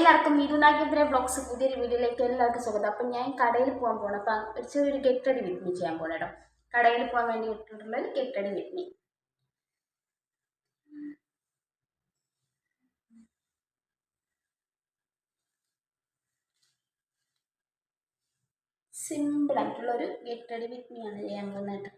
എല്ലാവർക്കും മീതുനാഗേന്ദ്ര വ്ളോഗ്സ് പുതിയൊരു വീഡിയോയിലേക്ക് എല്ലാവർക്കും സ്വാഗതം. അപ്പം ഞാൻ കടയിൽ പോകാൻ പോകണം. അപ്പം ഒരു ചെറിയൊരു ഗെറ്റ് റെഡി വിത്ത് മീ ചെയ്യാൻ പോകണം കേട്ടോ. കടയിൽ പോകാൻ വേണ്ടി ഇട്ടിട്ടുള്ളത് ഗെറ്റ് റെഡി വിത്ത് മീ. സിമ്പിളായിട്ടുള്ളൊരു ഗെറ്റ് റെഡി വിത്ത് മീ ആണ് ചെയ്യാൻ പോകുന്നത്.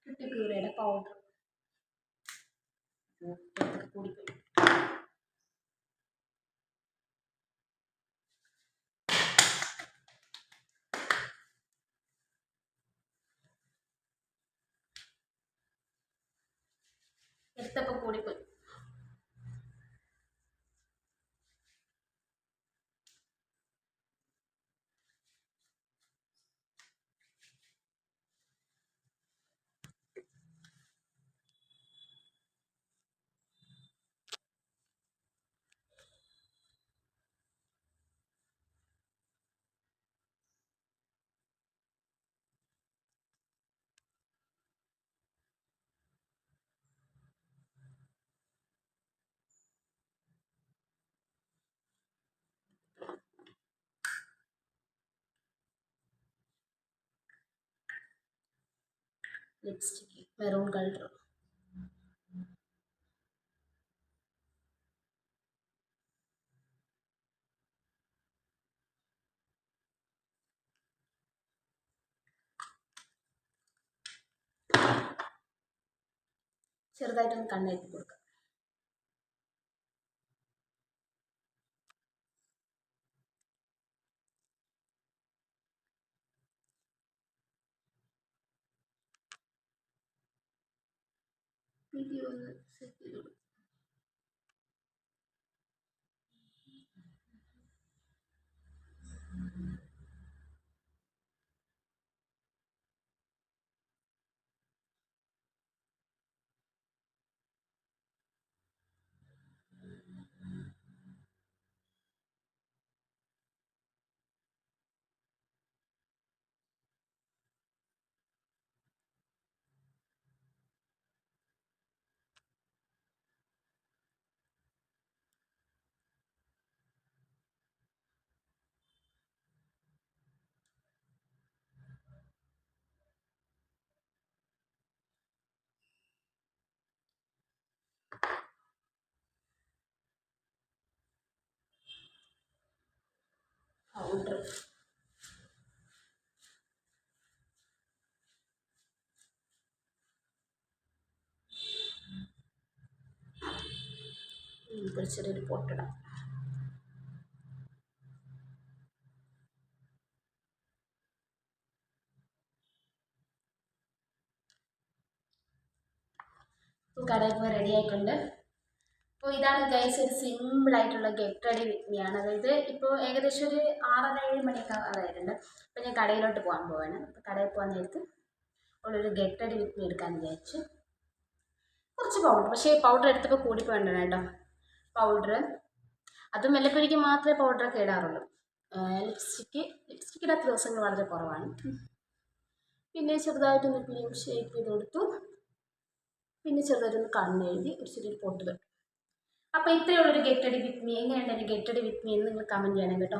കുട്ടിക്കൂരയുടെ പൗഡർ കൂടിപ്പോയി. എടുത്തപ്പോൾ കൂടിപ്പോയി. Lipstick maroon colour. ചെറുതായിട്ടൊന്ന് കണ്ണെഴുതി കൊടുക്കാം. വീഡിയോ ഒന്ന് സെറ്റ് ചെയ്ത് കൊടുക്കും. പൗഡർ ചെറിയൊരു പൊട്ടിടാം. കടയിൽ പോയി റെഡി ആയിട്ടുണ്ട്. അപ്പോൾ ഇതാണ് ഗൈസ് ഒരു സിമ്പിളായിട്ടുള്ള ഗെറ്റ് റെഡി വിത്ത് മീ ആണ്. അതായത് ഇപ്പോൾ ഏകദേശം ഒരു 6-7 മണിയൊക്കെ ആയിട്ടുണ്ട്. അപ്പോൾ ഞാൻ കടയിലോട്ട് പോകാൻ പോവാണ്. അപ്പോൾ കടയിൽ പോകാൻ നേരത്ത് ഉള്ളൊരു ഗെറ്റ് റെഡി വിത്ത് മീ എടുക്കാമെന്ന് വിചാരിച്ചു. കുറച്ച് പൗഡർ, പക്ഷേ പൗഡർ എടുത്തപ്പോൾ കൂടിപ്പോയി കേട്ടോ. പൗഡർ അതും വല്ലപ്പോഴേക്ക് മാത്രമേ പൗഡറൊക്കെ ഇടാറുള്ളൂ. ലിപ്സ്റ്റിക്ക് ഇടാത്ത ദിവസങ്ങൾ വളരെ കുറവാണ്. പിന്നെ ചെറുതായിട്ടൊന്ന് ക്രീം ഷേപ്പ് ചെയ്ത് കൊടുത്തു. പിന്നെ ചെറുതായിട്ടൊന്ന് കണ്ണെഴുതി ഒരു ചെറിയൊരു പൊട്ട് തൊട്ടു. അപ്പോൾ ഇത്രയുള്ളൊരു ഗെറ്റ് റെഡി വിത്ത് മീ. എങ്ങനെയുണ്ട് എൻ്റെ ഗെറ്റ് റെഡി വിത്ത് മീ എന്ന് നിങ്ങൾ കമൻറ്റ് ചെയ്യണം കേട്ടോ.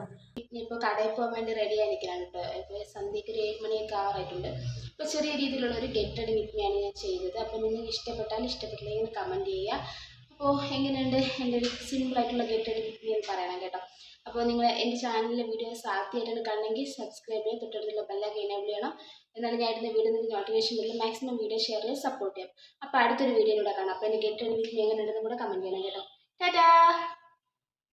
ഇപ്പോൾ കടയിൽ പോകാൻ വേണ്ടി റെഡി ആയിരിക്കണം കേട്ടോ. ഇപ്പോൾ സന്ധ്യയ്ക്ക് ഒരു 7 മണിയൊക്കെ ആവാറായിട്ടുണ്ട്. ഇപ്പോൾ ചെറിയ രീതിയിലുള്ളൊരു ഗെറ്റ് റെഡി വിത്ത് മീ ആണ് ഞാൻ ചെയ്തത്. അപ്പോൾ നിങ്ങൾക്ക് ഇഷ്ടപ്പെട്ടാൽ ഇഷ്ടപ്പെട്ടില്ലെങ്കിൽ കമൻറ്റ് ചെയ്യുക. അപ്പോൾ എങ്ങനെയുണ്ട് എൻ്റെ ഒരു സിമ്പിളായിട്ടുള്ള ഗെറ്റ് റെഡി വിത്ത് മീ എന്ന് പറയണം കേട്ടോ. അപ്പോൾ നിങ്ങൾ എൻ്റെ ചാനലിലെ വീഡിയോസ് ആദ്യമായിട്ടാണ് കാണണമെങ്കിൽ സബ്സ്ക്രൈബ് ചെയ്യുക, തൊട്ടടുത്തുള്ള ബെല്ലൊക്കെ എനേബിൾ ചെയ്യണം. എന്നാലും ഞാൻ ഇടുന്ന വീഡിയോ നിങ്ങൾക്ക് നോട്ടിഫിക്കേഷൻ വരില്ല. മാക്സിമം വീഡിയോ ഷെയർ ചെയ്ത് സപ്പോർട്ട് ചെയ്യാം. അപ്പോൾ അടുത്തൊരു വീഡിയോയിലൂടെ കാണാം. അപ്പോൾ എൻ്റെ ഗെറ്റ് റെഡി വിത്ത് മീ എങ്ങനെയുണ്ടെന്ന് കൂടെ കമൻറ്റ് ചെയ്യണം കേട്ടോ. Ta-da!